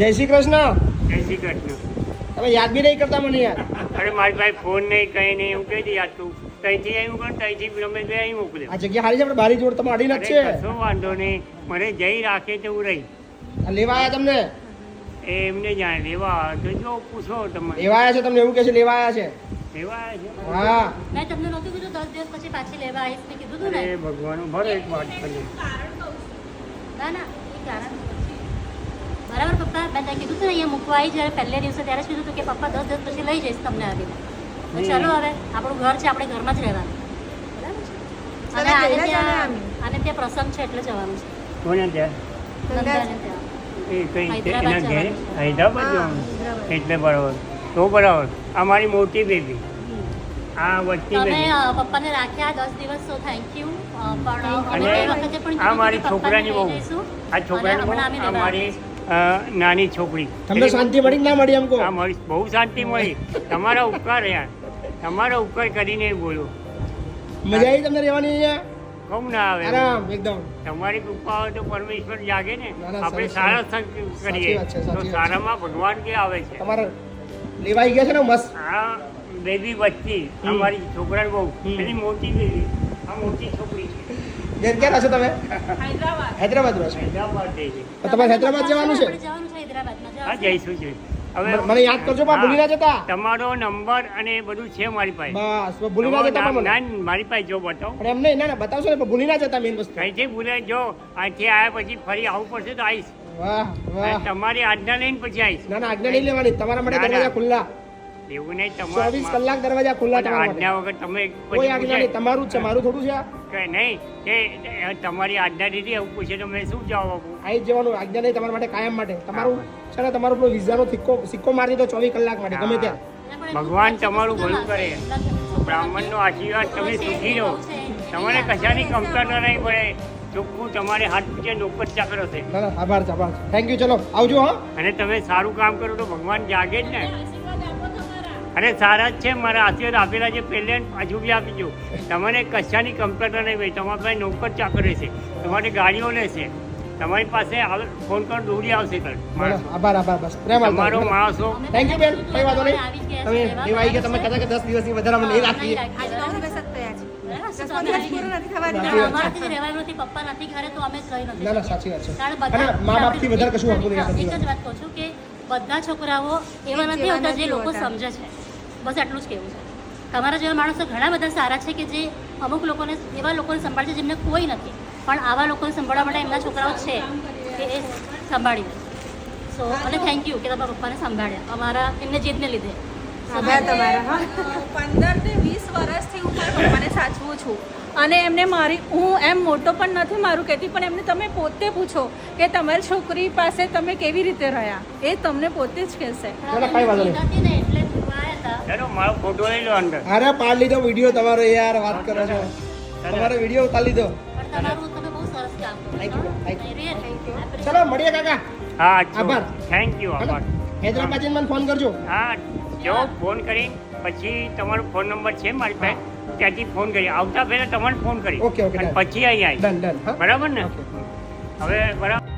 જય શ્રી કૃષ્ણ. જય શ્રી કૃષ્ણ. તમે યાદ બી નહીં કરતા મને યાર. અરે મારી પાસે ફોન નહીં કઈ નહીં એવું કહી દે યાદ તું ત્યાંથી આવ્યું કર ત્યાંથી રમેશ ભાઈ અહીં મોકલે. આ જગ્યા હારી છે આપણે બારી જોડ તમે અડીને જ છે. કશો વાંધો નહીં મને જઈ રાખે તો હું રહી. આ લેવા આવ્યા તમને. એ એમને જાણે લેવા તો જો પૂછો તમે. લેવા આવ્યા છે તમને એવું કહે છે લેવા આવ્યા છે. લેવા આવ્યા છે. હા મેં તમને નહોતું કીધું 10 દિવસ પછી પાછી લેવા આવીશ મેં કીધું હતું ને. અરે ભગવાન ભરે એક વાત કરી. ના ના એ કારણ બરાબર પપ્પા મેં ત્યાં કીધું હતું ને અહીંયા મૂકવા આવી જ્યારે પહેલે દિવસે ત્યારે જ કીધું હતું કે પપ્પા 10 દિવસ પછી લઈ જઈશ તમને આવીને તો ચલો હવે આપણું ઘર છે આપણે ઘરમાં જ રહેવાનું બરાબર છે. અને ત્યાં પ્રસંગ છે એટલે જવાનું છે કોને ત્યાં નંદાને ત્યાં. એ કઈ હૈદરાબાદ એના ઘેર જવાનું. હૈદરાબાદ જવાનું એટલે બરાબર તો બરાબર આ મારી મોટી બેબી આ વચ્ચે તમે બેબી પપ્પાને રાખ્યા 10 દિવસ તો થેન્ક યુ પણ અને અમે તે વખતે પણ આ કીધું મારી કે પપ્પાને છોકરાની બહુ લઈ જઈશું. આ છોકરાની બહુ અને હમણાં આ અમે મારી નાની છોકરી તમને શાંતિ મળી કે ના મળી એમ કહો. આ મારી બહુ શાંતિ મળી તમારા ઉપકાર યાર તમારા ઉપકાર કરીને બોલો મજા આવી તમને રહેવાની અહીંયા. કમ ના આવે આરામ એકદમ. તમારી કૃપા હોય તો પરમેશ્વર જાગે ને ના, ના, આપણે સરસ, સારા સરસ. સંગ સાચી કરીએ વાત છે, તો સાચી વાત છે. સારામાં ભગવાન કે આવે છે તમારે લેવા આવી ગયા છે ને મસ્ત. આ બેબી વચ્ચે આ મારી છોકરાની બહુ એની મોટી બેબી આ મોટી છોકરી છે બેન ક્યાં રહો છો તમે. હૈદરાબાદ રહો છો. હૈદરાબાદ જઈ છે તો તમારે હૈદરાબાદ જવાનું છે. આપણે જવાનું છે હૈદરાબાદમાં હા જવાનું છે. જઈશું હવે મને યાદ કરજો પણ ભૂલી ના જતા. તમારો નંબર અને બધું છે મારી પાસે બસ ભૂલી ના જતા પણ મને. ના, મારી પાસે જો બતાવો પણ એમ નહીં ના ના બતાવશો ને પણ ભૂલી ના જતા મેઇન વસ્તુ. કઈ છે ભૂલે જો અહીંથી આવ્યા પછી ફરી આવવું પડશે તો આવીશ વાહ વાહ. તમારી આજ્ઞા લઈને પછી આવીશ ના ના આજ્ઞા નહીં લેવાની તમારા માટે ના, ના. દરવાજા ખુલ્લા. એવું નહીં 24 કલાક દરવાજા ખુલ્લા તમારા માટે. આજ્ઞા વગર તમે કોઈ આજ્ઞા નહીં તમારું જ છે મારું થોડું છે આ. કઈ નહીં કે તમારી આજ્ઞા દીધી એવું પૂછે તો મેં શું જવાબ આપું આવી જ જવાનું આજ્ઞા નહીં તમારા માટે કાયમ માટે તમારું છે ને તમારો પેલો વિઝાનો સિક્કો મારી દો 24 કલાક માટે ગમે ત્યાં. ભગવાન તમારું ભલું કરે બ્રાહ્મણનો આશીર્વાદ તમે સુખી રહો તમારે કશાની કમતરતા નહીં પડે ચોખ્ખું તમારે હાથ પીછે નોકર ચાકર હશે ના ના આભાર છે આભાર થેન્ક યુ ચલો આવજો હા. અને તમે સારું કામ કરો તો ભગવાન જાગે જ ને અરે સારા જ છે મારા આશીર્વાદ આપેલા છે પહેલે ને પાછું બી આપીજો તમને કશાની કમતરતા નહીં ભાઈ તમારી પાસે નોકર ચાકર રહેશે તમારી ગાડીઓ લેશે તમારી પાસે ફોન કર દોડી આવશે ના, ના, આભાર આભાર બસ પ્રેમ તમારો માણસો થેન્ક યુ બેન કઈ વાંધો નહીં તમે લેવા આવી ગયા તમે કહેતા કે 10 દિવસની વધારે અમે નહીં રાખીએ. અમારાથી રહેવાનું નથી પપ્પા નથી ઘરે તો અમે જ રહી નથી ના ના સાચી વાત છે કારણ અને બધા મા બાપથી વધારે કશું હોતું નહીં. એક જ વાત કહું છું કે બધા છોકરાઓ એવા નથી હોતા જે લોકો સમજે છે બસ આટલું જ કહેવું છે તમારા જેવા માણસો ઘણા બધા સારા છે કે જે અમુક લોકોને એવા લોકોને સંભાળે છે જેમને કોઈ નથી પણ આવા લોકોને સંભાળવા માટે એમના છોકરાઓ છે કે એ સંભાળી લે સો અને થેન્ક યુ કે તમારા પપ્પાને સંભાળ્યા અમારા એમને જીદને લીધે આભાર તમારા. 15 થી 20 વર્ષથી હું મારા પપ્પાને સાચવું છું અને એમને મારી હું એમ મોટો પણ નથી મારું કહેતી પણ એમને તમે પોતે પૂછો કે તમારી છોકરી પાસે તમે કેવી રીતે રહ્યા એ તમને પોતે જ કહેશે. ના, ના, કાંઈ વાંધો નહીં. નથી ને એટલે આવ્યા હતા ચલો મારો ફોટો લઈ લો અંદર અરે પાડ લીધો વિડીયો તમારો યાર વાત કરો છો તમારો વિડીયો ઉતારી લીધો. પણ તમારું તમે બહુ સરસ કામ Thank you, thank you. કરો ચલો મળીએ કાકા. હા આભાર. થેન્ક યુ આભાર હૈદરાબાદ જઈને મને ફોન કરજો. હા જો ફોન કરી પછી તમારો ફોન નંબર છે મારી પાસે ત્યાંથી ફોન કરી આવતા પહેલા તમારે ફોન કરી ઓકે, ઓકે, અને done. પછી અહીં આવી ડન ડન હા બરાબર ને ઓકે. હવે બરાબર